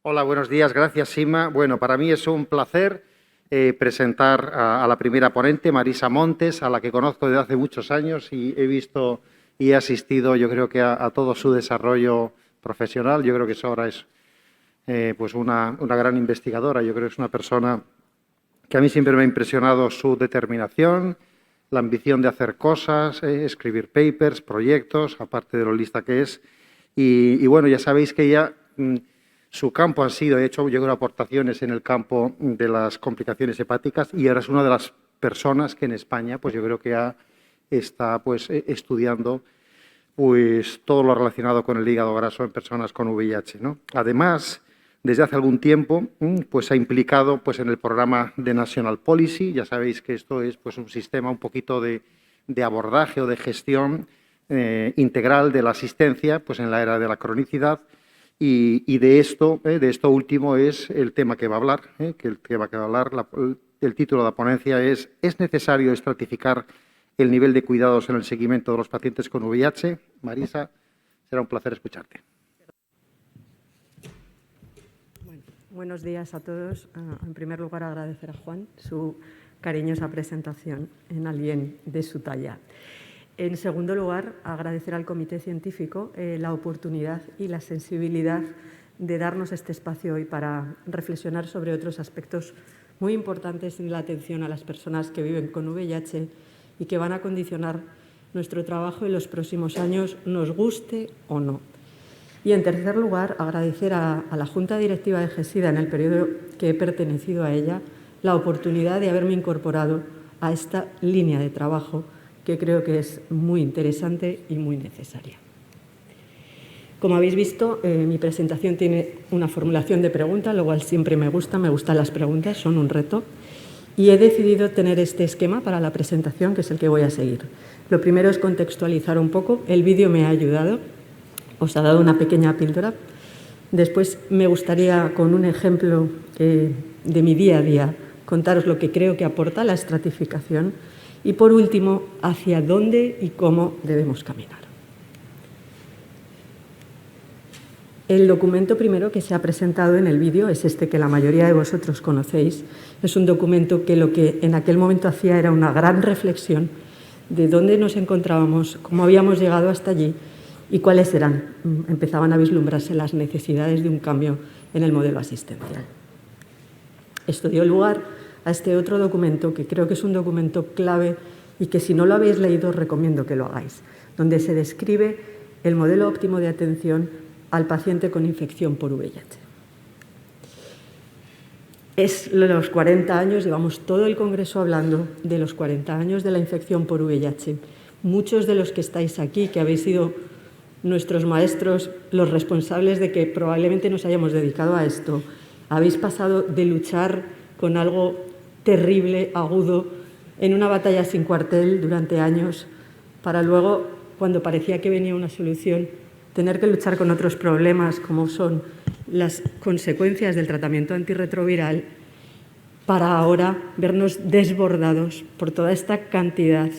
Hola, buenos días. Gracias, Sima. Bueno, para mí es un placer presentar a la primera ponente, Marisa Montes, a la que conozco desde hace muchos años y he visto y he asistido, yo creo que a todo su desarrollo profesional. Yo creo que ahora es pues una gran investigadora. Yo creo que es una persona que a mí siempre me ha impresionado su determinación, la ambición de hacer cosas, escribir papers, proyectos, aparte de lo lista que es. Y bueno, ya sabéis que ella, su campo ha sido, he hecho yo creo aportaciones en el campo de las complicaciones hepáticas y ahora es una de las personas que en España, pues yo creo que está pues estudiando pues todo lo relacionado con el hígado graso en personas con VIH, ¿no? Además, desde hace algún tiempo, pues se ha implicado pues en el programa de National Policy. Ya sabéis que esto es pues un sistema un poquito de abordaje o de gestión integral de la asistencia pues en la era de la cronicidad. Y de esto último es el tema que va a hablar, el título de la ponencia ¿Es necesario estratificar el nivel de cuidados en el seguimiento de los pacientes con VIH? Marisa, será un placer escucharte. Bueno, buenos días a todos. En primer lugar, agradecer a Juan su cariñosa presentación en alguien de su talla. En segundo lugar, agradecer al Comité Científico la oportunidad y la sensibilidad de darnos este espacio hoy para reflexionar sobre otros aspectos muy importantes en la atención a las personas que viven con VIH y que van a condicionar nuestro trabajo en los próximos años, nos guste o no. Y, en tercer lugar, agradecer a la Junta Directiva de GESIDA, en el periodo que he pertenecido a ella, la oportunidad de haberme incorporado a esta línea de trabajo que creo que es muy interesante y muy necesaria. Como habéis visto, mi presentación tiene una formulación de preguntas, lo cual siempre me gustan las preguntas, son un reto. Y he decidido tener este esquema para la presentación, que es el que voy a seguir. Lo primero es contextualizar un poco. El vídeo me ha ayudado, os ha dado una pequeña píldora. Después me gustaría, con un ejemplo de mi día a día, contaros lo que creo que aporta la estratificación. Y, por último, hacia dónde y cómo debemos caminar. El documento primero que se ha presentado en el vídeo es este que la mayoría de vosotros conocéis. Es un documento que lo que en aquel momento hacía era una gran reflexión de dónde nos encontrábamos, cómo habíamos llegado hasta allí y cuáles eran. Empezaban a vislumbrarse las necesidades de un cambio en el modelo asistencial. Esto dio lugar a este otro documento, que creo que es un documento clave y que, si no lo habéis leído, os recomiendo que lo hagáis, donde se describe el modelo óptimo de atención al paciente con infección por VIH. Es los 40 años, llevamos todo el congreso hablando de los 40 años de la infección por VIH. Muchos de los que estáis aquí, que habéis sido nuestros maestros, los responsables de que probablemente nos hayamos dedicado a esto, habéis pasado de luchar con algo terrible, agudo, en una batalla sin cuartel durante años, para luego, cuando parecía que venía una solución, tener que luchar con otros problemas, como son las consecuencias del tratamiento antirretroviral, para ahora vernos desbordados por toda esta cantidad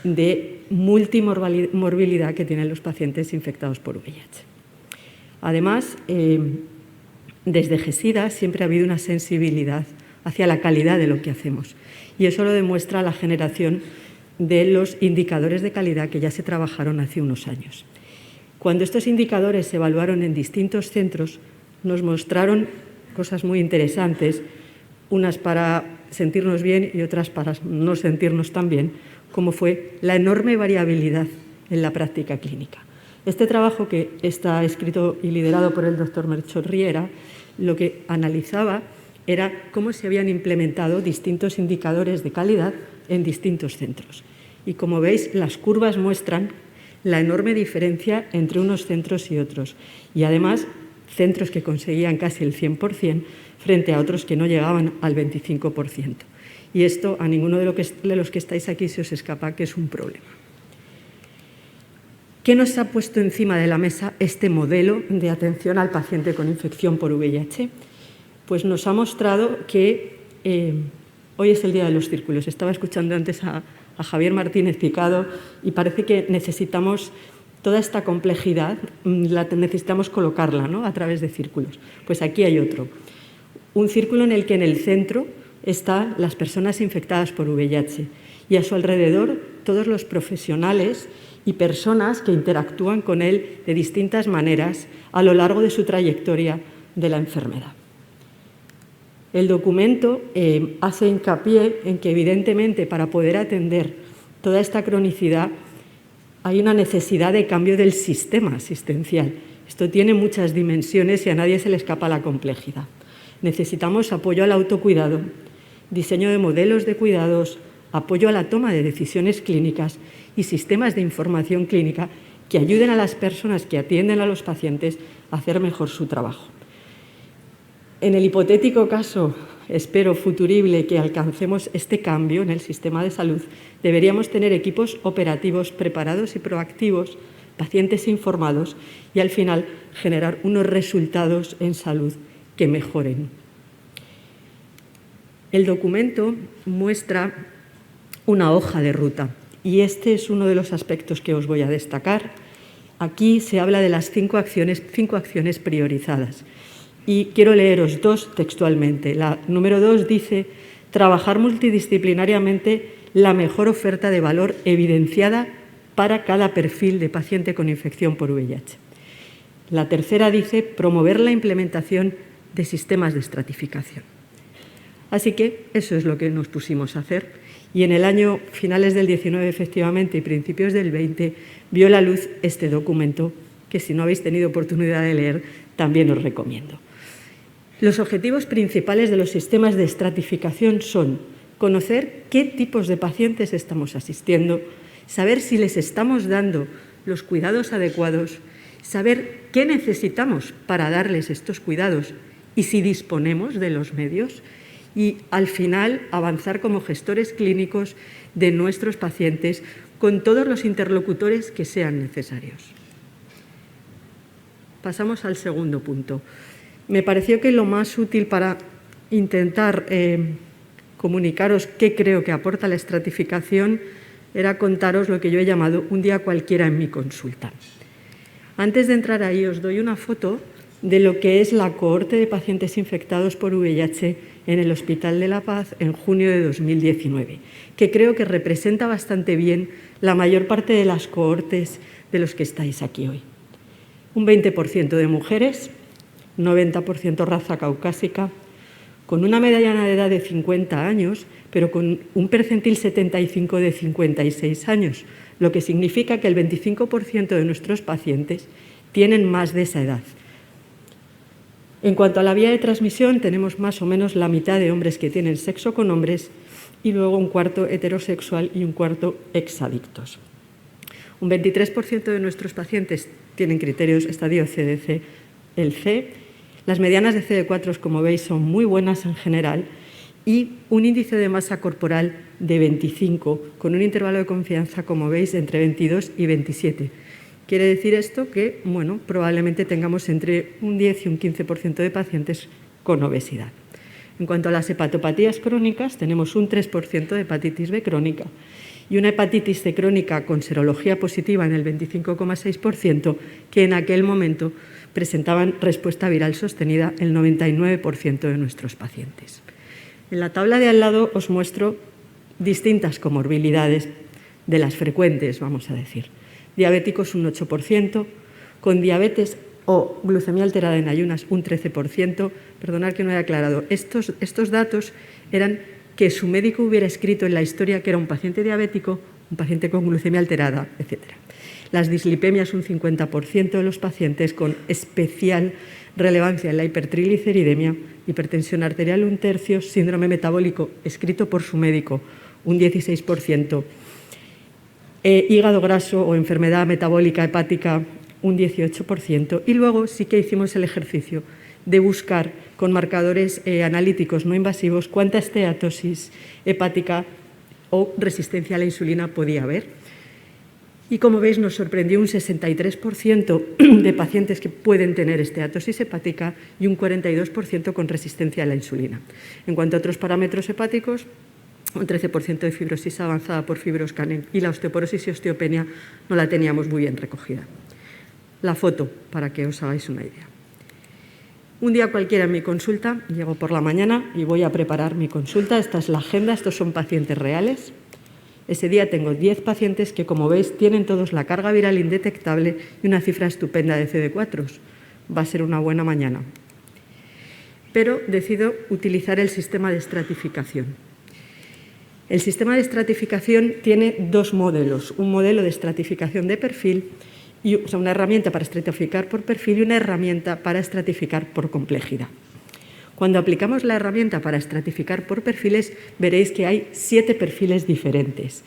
de multimorbilidad que tienen los pacientes infectados por VIH. Además, desde GESIDA siempre ha habido una sensibilidad hacia la calidad de lo que hacemos. Y eso lo demuestra la generación de los indicadores de calidad que ya se trabajaron hace unos años. Cuando estos indicadores se evaluaron en distintos centros, nos mostraron cosas muy interesantes, unas para sentirnos bien y otras para no sentirnos tan bien, como fue la enorme variabilidad en la práctica clínica. Este trabajo, que está escrito y liderado por el doctor Melchor Riera, lo que analizaba era cómo se habían implementado distintos indicadores de calidad en distintos centros. Y, como veis, las curvas muestran la enorme diferencia entre unos centros y otros. Y, además, centros que conseguían casi el 100% frente a otros que no llegaban al 25%. Y esto a ninguno de los que estáis aquí se os escapa que es un problema. ¿Qué nos ha puesto encima de la mesa este modelo de atención al paciente con infección por VIH? Pues nos ha mostrado que hoy es el día de los círculos. Estaba escuchando antes a Javier Martínez Picado y parece que necesitamos toda esta complejidad necesitamos colocarla, ¿no?, a través de círculos. Pues aquí hay otro. Un círculo en el que en el centro están las personas infectadas por VIH y a su alrededor todos los profesionales y personas que interactúan con él de distintas maneras a lo largo de su trayectoria de la enfermedad. El documento hace hincapié en que, evidentemente, para poder atender toda esta cronicidad hay una necesidad de cambio del sistema asistencial. Esto tiene muchas dimensiones y a nadie se le escapa la complejidad. Necesitamos apoyo al autocuidado, diseño de modelos de cuidados, apoyo a la toma de decisiones clínicas y sistemas de información clínica que ayuden a las personas que atienden a los pacientes a hacer mejor su trabajo. En el hipotético caso, espero futurible, que alcancemos este cambio en el sistema de salud, deberíamos tener equipos operativos preparados y proactivos, pacientes informados y, al final, generar unos resultados en salud que mejoren. El documento muestra una hoja de ruta y este es uno de los aspectos que os voy a destacar. Aquí se habla de las 5 acciones priorizadas. Y quiero leeros 2 textualmente. La número 2 dice: trabajar multidisciplinariamente la mejor oferta de valor evidenciada para cada perfil de paciente con infección por VIH. La tercera dice: promover la implementación de sistemas de estratificación. Así que eso es lo que nos pusimos a hacer. Y en el año finales del 19, efectivamente, y principios del 20, vio la luz este documento que, si no habéis tenido oportunidad de leer, también os recomiendo. Los objetivos principales de los sistemas de estratificación son conocer qué tipos de pacientes estamos asistiendo, saber si les estamos dando los cuidados adecuados, saber qué necesitamos para darles estos cuidados y si disponemos de los medios, y al final avanzar como gestores clínicos de nuestros pacientes con todos los interlocutores que sean necesarios. Pasamos al segundo punto. Me pareció que lo más útil para intentar comunicaros qué creo que aporta la estratificación era contaros lo que yo he llamado un día cualquiera en mi consulta. Antes de entrar ahí os doy una foto de lo que es la cohorte de pacientes infectados por VIH en el Hospital de la Paz en junio de 2019, que creo que representa bastante bien la mayor parte de las cohortes de los que estáis aquí hoy. Un 20% de mujeres, 90% raza caucásica, con una mediana de edad de 50 años, pero con un percentil 75 de 56 años, lo que significa que el 25% de nuestros pacientes tienen más de esa edad. En cuanto a la vía de transmisión, tenemos más o menos la mitad de hombres que tienen sexo con hombres y luego un cuarto heterosexual y un cuarto exadictos. Un 23% de nuestros pacientes tienen criterios estadio CDC, el C. Las medianas de CD4, como veis, son muy buenas en general y un índice de masa corporal de 25, con un intervalo de confianza, como veis, entre 22 y 27. Quiere decir esto que, bueno, probablemente tengamos entre un 10 y un 15% de pacientes con obesidad. En cuanto a las hepatopatías crónicas, tenemos un 3% de hepatitis B crónica y una hepatitis C crónica con serología positiva en el 25,6%, que en aquel momento presentaban respuesta viral sostenida el 99% de nuestros pacientes. En la tabla de al lado os muestro distintas comorbilidades de las frecuentes, vamos a decir. Diabéticos un 8%, con diabetes o glucemia alterada en ayunas un 13%. Perdonad que no haya aclarado. Estos datos eran que su médico hubiera escrito en la historia que era un paciente diabético, un paciente con glucemia alterada, etc. Las dislipemias un 50% de los pacientes, con especial relevancia en la hipertrigliceridemia, hipertensión arterial un tercio, síndrome metabólico escrito por su médico un 16%, hígado graso o enfermedad metabólica hepática un 18%, y luego sí que hicimos el ejercicio de buscar con marcadores analíticos no invasivos cuánta esteatosis hepática o resistencia a la insulina podía haber. Y como veis, nos sorprendió un 63% de pacientes que pueden tener esteatosis hepática y un 42% con resistencia a la insulina. En cuanto a otros parámetros hepáticos, un 13% de fibrosis avanzada por fibroscanning, y la osteoporosis y osteopenia no la teníamos muy bien recogida. La foto, para que os hagáis una idea. Un día cualquiera en mi consulta, llego por la mañana y voy a preparar mi consulta. Esta es la agenda, estos son pacientes reales. Ese día tengo 10 pacientes que, como veis, tienen todos la carga viral indetectable y una cifra estupenda de CD4. Va a ser una buena mañana. Pero decido utilizar el sistema de estratificación. El sistema de estratificación tiene dos modelos. Un modelo de estratificación de perfil, una herramienta para estratificar por perfil y una herramienta para estratificar por complejidad. Cuando aplicamos la herramienta para estratificar por perfiles, veréis que hay 7 perfiles diferentes.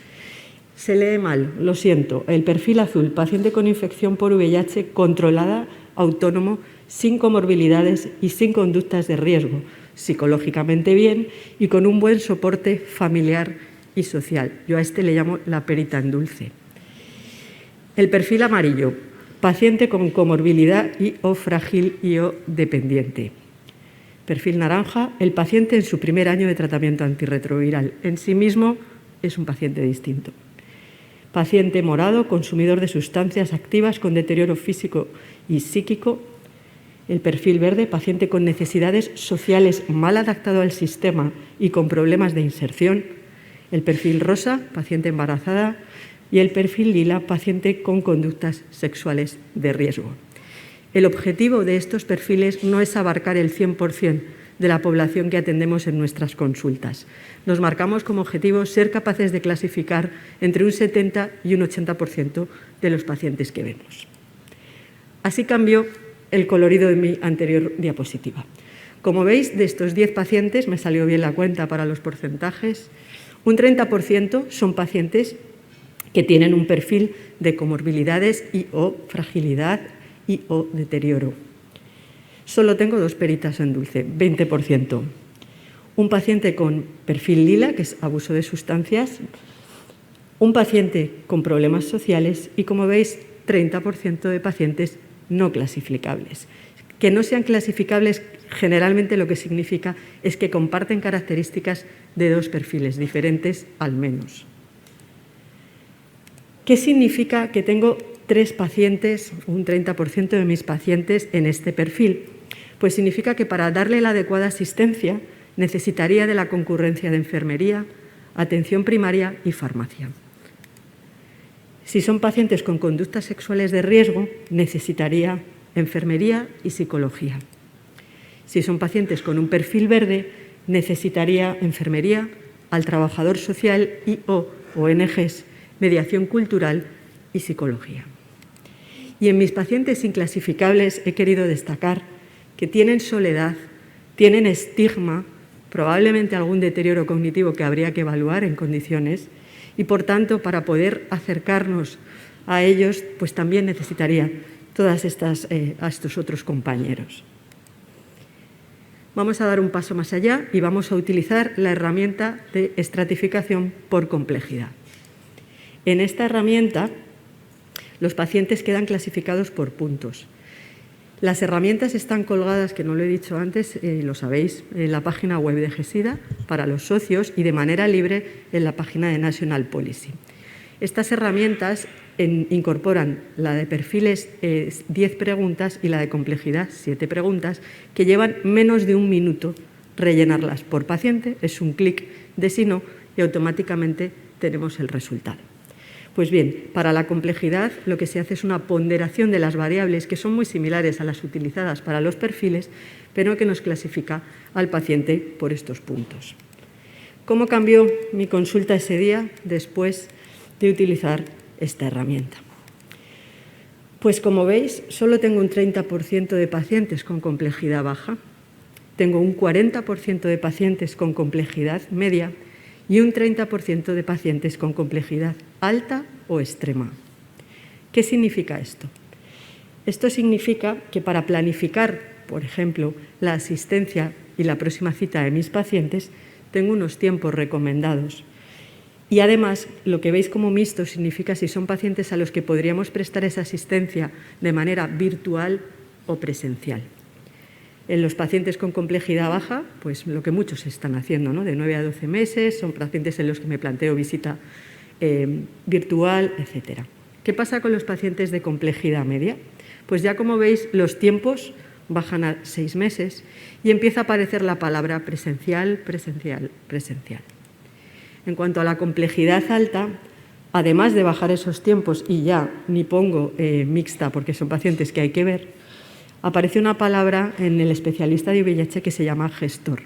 Se lee mal, lo siento. El perfil azul, paciente con infección por VIH controlada, autónomo, sin comorbilidades y sin conductas de riesgo, psicológicamente bien y con un buen soporte familiar y social. Yo a este le llamo la perita en dulce. El perfil amarillo, paciente con comorbilidad y o frágil y o dependiente. Perfil naranja, el paciente en su primer año de tratamiento antirretroviral. En sí mismo es un paciente distinto. Paciente morado, consumidor de sustancias activas con deterioro físico y psíquico. El perfil verde, paciente con necesidades sociales mal adaptado al sistema y con problemas de inserción. El perfil rosa, paciente embarazada. Y el perfil lila, paciente con conductas sexuales de riesgo. El objetivo de estos perfiles no es abarcar el 100% de la población que atendemos en nuestras consultas. Nos marcamos como objetivo ser capaces de clasificar entre un 70 y un 80% de los pacientes que vemos. Así cambió el colorido de mi anterior diapositiva. Como veis, de estos 10 pacientes, me salió bien la cuenta para los porcentajes, un 30% son pacientes que tienen un perfil de comorbilidades y o fragilidad y o deterioro. Solo tengo 2 peritas en dulce, 20%. Un paciente con perfil lila, que es abuso de sustancias, un paciente con problemas sociales y, como veis, 30% de pacientes no clasificables. Que no sean clasificables generalmente lo que significa es que comparten características de 2 perfiles diferentes al menos. ¿Qué significa que tengo 3 pacientes, un 30% de mis pacientes en este perfil? Pues significa que para darle la adecuada asistencia necesitaría de la concurrencia de enfermería, atención primaria y farmacia. Si son pacientes con conductas sexuales de riesgo, necesitaría enfermería y psicología. Si son pacientes con un perfil verde, necesitaría enfermería, al trabajador social y o ONGs, mediación cultural y psicología. Y en mis pacientes inclasificables he querido destacar que tienen soledad, tienen estigma, probablemente algún deterioro cognitivo que habría que evaluar en condiciones y, por tanto, para poder acercarnos a ellos, pues también necesitaría todas a estos otros compañeros. Vamos a dar un paso más allá y vamos a utilizar la herramienta de estratificación por complejidad. En esta herramienta, los pacientes quedan clasificados por puntos. Las herramientas están colgadas, que no lo he dicho antes, lo sabéis, en la página web de GESIDA para los socios y de manera libre en la página de National Policy. Estas herramientas incorporan la de perfiles 10 preguntas y la de complejidad 7 preguntas que llevan menos de 1 minuto rellenarlas por paciente. Es un clic de sí no y automáticamente tenemos el resultado. Pues bien, para la complejidad lo que se hace es una ponderación de las variables que son muy similares a las utilizadas para los perfiles, pero que nos clasifica al paciente por estos puntos. ¿Cómo cambió mi consulta ese día después de utilizar esta herramienta? Pues como veis, solo tengo un 30% de pacientes con complejidad baja, tengo un 40% de pacientes con complejidad media y un 30% de pacientes con complejidad alta o extrema. ¿Qué significa esto? Esto significa que para planificar, por ejemplo, la asistencia y la próxima cita de mis pacientes, tengo unos tiempos recomendados. Y además, lo que veis como mixto significa si son pacientes a los que podríamos prestar esa asistencia de manera virtual o presencial. En los pacientes con complejidad baja, pues lo que muchos están haciendo, ¿no? De 9 a 12 meses, son pacientes en los que me planteo visita virtual, etc. ¿Qué pasa con los pacientes de complejidad media? Pues ya como veis, los tiempos bajan a 6 meses y empieza a aparecer la palabra presencial, presencial, presencial. En cuanto a la complejidad alta, además de bajar esos tiempos, y ya ni pongo mixta porque son pacientes que hay que ver, aparece una palabra en el especialista de VIH que se llama gestor.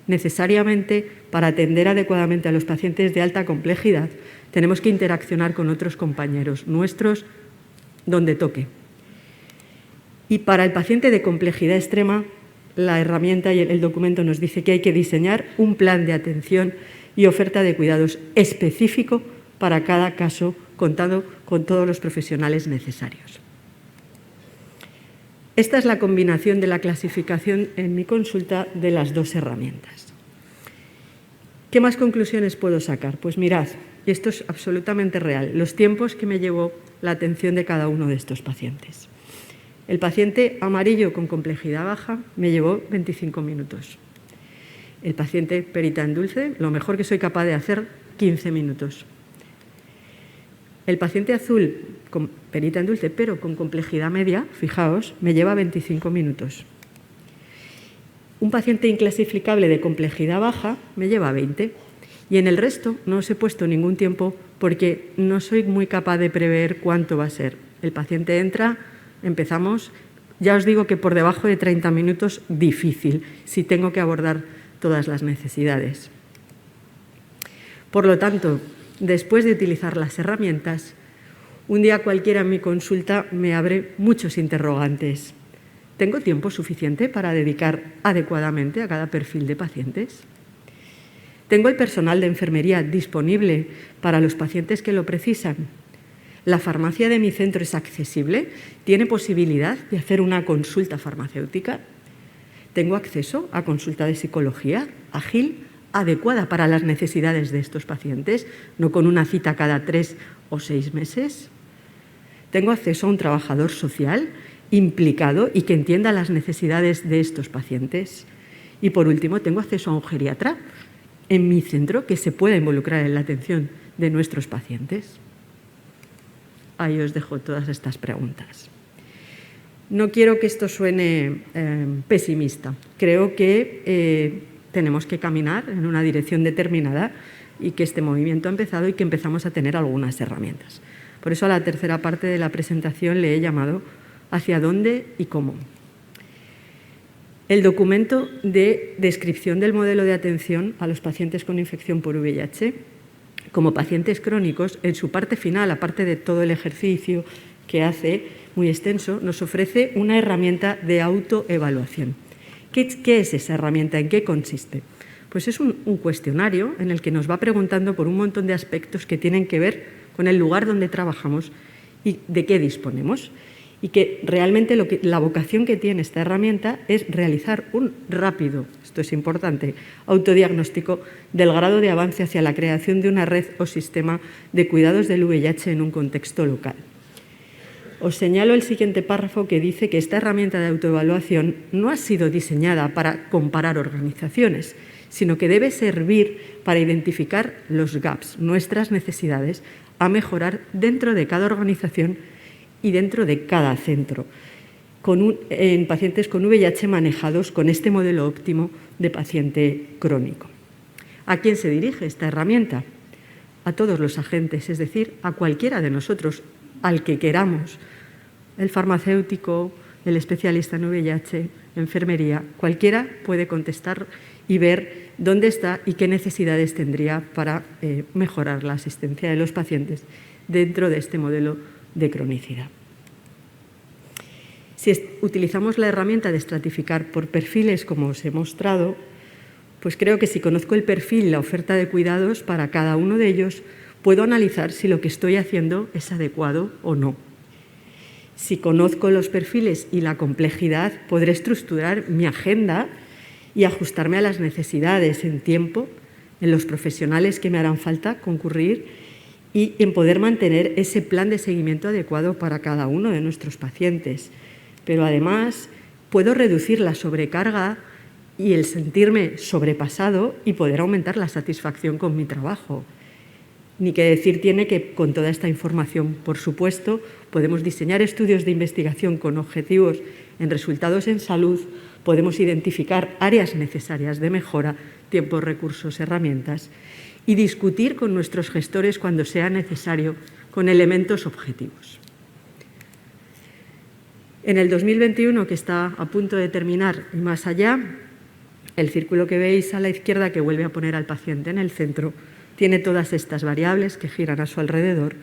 Necesariamente, para atender adecuadamente a los pacientes de alta complejidad, tenemos que interaccionar con otros compañeros nuestros donde toque. Y para el paciente de complejidad extrema, la herramienta y el documento nos dice que hay que diseñar un plan de atención y oferta de cuidados específico para cada caso, contando con todos los profesionales necesarios. Esta es la combinación de la clasificación en mi consulta de las dos herramientas. ¿Qué más conclusiones puedo sacar? Pues mirad, y esto es absolutamente real, los tiempos que me llevó la atención de cada uno de estos pacientes. El paciente amarillo con complejidad baja me llevó 25 minutos. El paciente perita en dulce, lo mejor que soy capaz de hacer, 15 minutos. El paciente azul con perita en dulce, pero con complejidad media, fijaos, me lleva 25 minutos. Un paciente inclasificable de complejidad baja me lleva 20. Y en el resto no os he puesto ningún tiempo porque no soy muy capaz de prever cuánto va a ser. El paciente entra, empezamos, ya os digo que por debajo de 30 minutos, difícil, si tengo que abordar todas las necesidades. Por lo tanto, después de utilizar las herramientas, un día cualquiera en mi consulta me abre muchos interrogantes. ¿Tengo tiempo suficiente para dedicar adecuadamente a cada perfil de pacientes? ¿Tengo el personal de enfermería disponible para los pacientes que lo precisan? ¿La farmacia de mi centro es accesible? ¿Tiene posibilidad de hacer una consulta farmacéutica? ¿Tengo acceso a consulta de psicología ágil, adecuada para las necesidades de estos pacientes, no con una cita cada 3 o 6 meses? ¿Tengo acceso a un trabajador social implicado y que entienda las necesidades de estos pacientes? Y por último, ¿tengo acceso a un geriatra en mi centro que se pueda involucrar en la atención de nuestros pacientes? Ahí os dejo todas estas preguntas. No quiero que esto suene pesimista. Creo que tenemos que caminar en una dirección determinada y que este movimiento ha empezado y que empezamos a tener algunas herramientas. Por eso a la tercera parte de la presentación le he llamado ¿hacia dónde y cómo? El documento de descripción del modelo de atención a los pacientes con infección por VIH como pacientes crónicos, en su parte final, aparte de todo el ejercicio que hace, muy extenso, nos ofrece una herramienta de autoevaluación. ¿Qué es esa herramienta? ¿En qué consiste? Pues es un cuestionario en el que nos va preguntando por un montón de aspectos que tienen que ver con el lugar donde trabajamos y de qué disponemos. Y que realmente la vocación que tiene esta herramienta es realizar un rápido, esto es importante, autodiagnóstico del grado de avance hacia la creación de una red o sistema de cuidados del VIH en un contexto local. Os señalo el siguiente párrafo que dice que esta herramienta de autoevaluación no ha sido diseñada para comparar organizaciones, sino que debe servir para identificar los gaps, nuestras necesidades, a mejorar dentro de cada organización y dentro de cada centro, en pacientes con VIH manejados con este modelo óptimo de paciente crónico. ¿A quién se dirige esta herramienta? A todos los agentes, es decir, a cualquiera de nosotros, al que queramos, el farmacéutico, el especialista en VIH, enfermería, cualquiera puede contestar y ver dónde está y qué necesidades tendría para mejorar la asistencia de los pacientes dentro de este modelo de cronicidad. Si utilizamos la herramienta de estratificar por perfiles, como os he mostrado, pues creo que si conozco el perfil, la oferta de cuidados para cada uno de ellos, puedo analizar si lo que estoy haciendo es adecuado o no. Si conozco los perfiles y la complejidad, podré estructurar mi agenda y ajustarme a las necesidades en tiempo, en los profesionales que me harán falta concurrir y en poder mantener ese plan de seguimiento adecuado para cada uno de nuestros pacientes. Pero además puedo reducir la sobrecarga y el sentirme sobrepasado y poder aumentar la satisfacción con mi trabajo. Ni que decir tiene que con toda esta información, por supuesto, podemos diseñar estudios de investigación con objetivos en resultados en salud, podemos identificar áreas necesarias de mejora, tiempo, recursos, herramientas y discutir con nuestros gestores cuando sea necesario con elementos objetivos. En el 2021, que está a punto de terminar y más allá, el círculo que veis a la izquierda, que vuelve a poner al paciente en el centro, tiene todas estas variables que giran a su alrededor,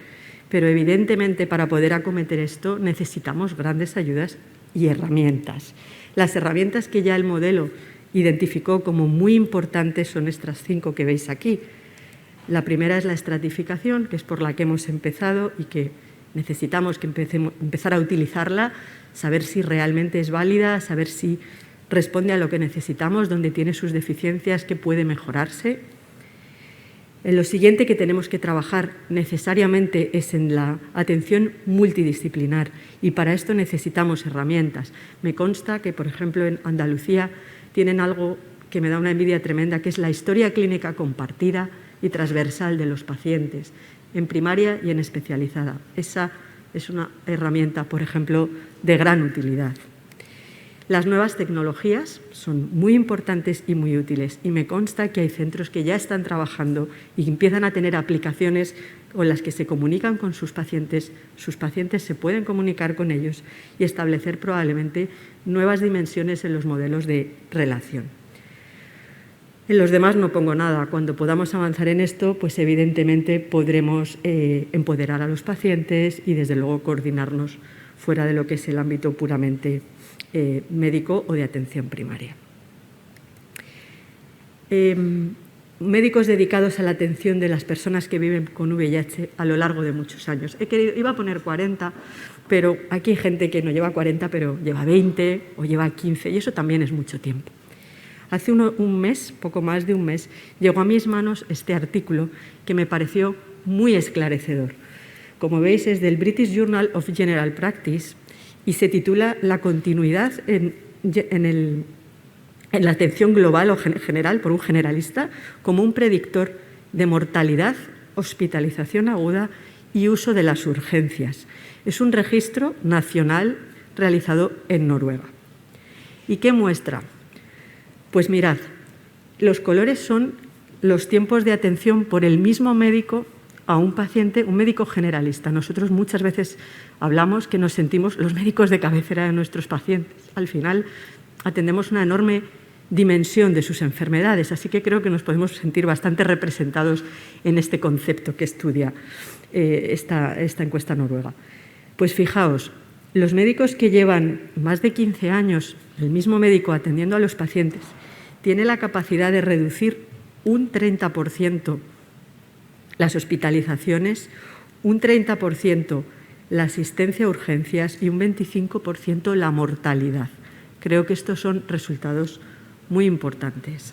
pero evidentemente para poder acometer esto necesitamos grandes ayudas y herramientas. Las herramientas que ya el modelo identificó como muy importantes son estas 5 que veis aquí. La primera es la estratificación, que es por la que hemos empezado y que necesitamos que empezar a utilizarla, saber si realmente es válida, saber si responde a lo que necesitamos, dónde tiene sus deficiencias, qué puede mejorarse. En lo siguiente que tenemos que trabajar necesariamente es en la atención multidisciplinar y para esto necesitamos herramientas. Me consta que, por ejemplo, en Andalucía tienen algo que me da una envidia tremenda, que es la historia clínica compartida y transversal de los pacientes, en primaria y en especializada. Esa es una herramienta, por ejemplo, de gran utilidad. Las nuevas tecnologías son muy importantes y muy útiles y me consta que hay centros que ya están trabajando y empiezan a tener aplicaciones con las que se comunican con sus pacientes se pueden comunicar con ellos y establecer probablemente nuevas dimensiones en los modelos de relación. En los demás no pongo nada. Cuando podamos avanzar en esto, pues evidentemente podremos empoderar a los pacientes y desde luego coordinarnos fuera de lo que es el ámbito puramente médico o de atención primaria. Médicos dedicados a la atención de las personas que viven con VIH a lo largo de muchos años. Iba a poner 40, pero aquí hay gente que no lleva 40, pero lleva 20 o lleva 15 y eso también es mucho tiempo. Hace un mes, poco más de un mes, llegó a mis manos este artículo que me pareció muy esclarecedor. Como veis, es del British Journal of General Practice y se titula La continuidad en la atención global o general por un generalista como un predictor de mortalidad, hospitalización aguda y uso de las urgencias. Es un registro nacional realizado en Noruega. ¿Y qué muestra? Pues mirad, los colores son los tiempos de atención por el mismo médico a un paciente, un médico generalista. Nosotros muchas veces hablamos que nos sentimos los médicos de cabecera de nuestros pacientes. Al final atendemos una enorme dimensión de sus enfermedades, así que creo que nos podemos sentir bastante representados en este concepto que estudia esta encuesta noruega. Pues fijaos, los médicos que llevan más de 15 años, el mismo médico atendiendo a los pacientes, tiene la capacidad de reducir un 30% las hospitalizaciones, un 30% la asistencia a urgencias y un 25% la mortalidad. Creo que estos son resultados muy importantes.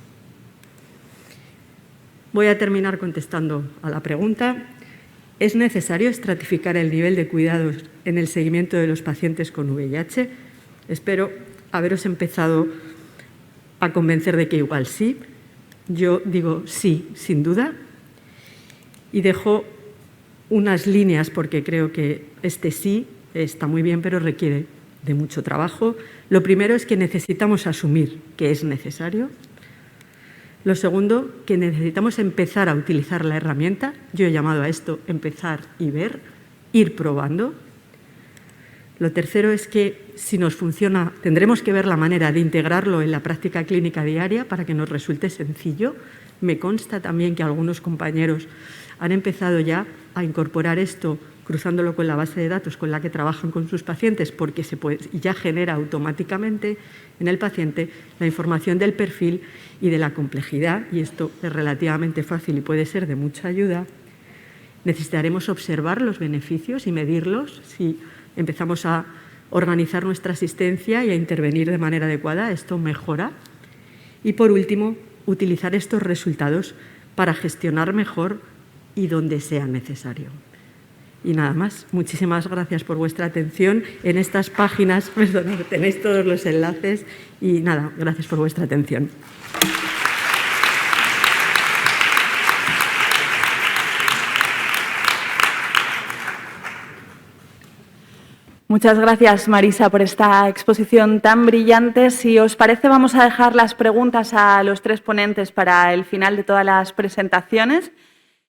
Voy a terminar contestando a la pregunta. ¿Es necesario estratificar el nivel de cuidados en el seguimiento de los pacientes con VIH? Espero haberos empezado a convencer de que igual sí. Yo digo sí, sin duda. Y dejo unas líneas porque creo que este sí está muy bien, pero requiere de mucho trabajo. Lo primero es que necesitamos asumir que es necesario. Lo segundo, que necesitamos empezar a utilizar la herramienta. Yo he llamado a esto empezar y ver, ir probando. Lo tercero es que si nos funciona, tendremos que ver la manera de integrarlo en la práctica clínica diaria para que nos resulte sencillo. Me consta también que algunos compañeros han empezado ya a incorporar esto cruzándolo con la base de datos con la que trabajan con sus pacientes porque ya genera automáticamente en el paciente la información del perfil y de la complejidad, y esto es relativamente fácil y puede ser de mucha ayuda. Necesitaremos observar los beneficios y medirlos si empezamos a organizar nuestra asistencia y a intervenir de manera adecuada. Esto mejora. Y por último, utilizar estos resultados para gestionar mejor y donde sea necesario. Y nada más, muchísimas gracias por vuestra atención. En estas páginas, perdonad, tenéis todos los enlaces y nada, gracias por vuestra atención. Muchas gracias, Marisa, por esta exposición tan brillante. Si os parece, vamos a dejar las preguntas a los tres ponentes para el final de todas las presentaciones.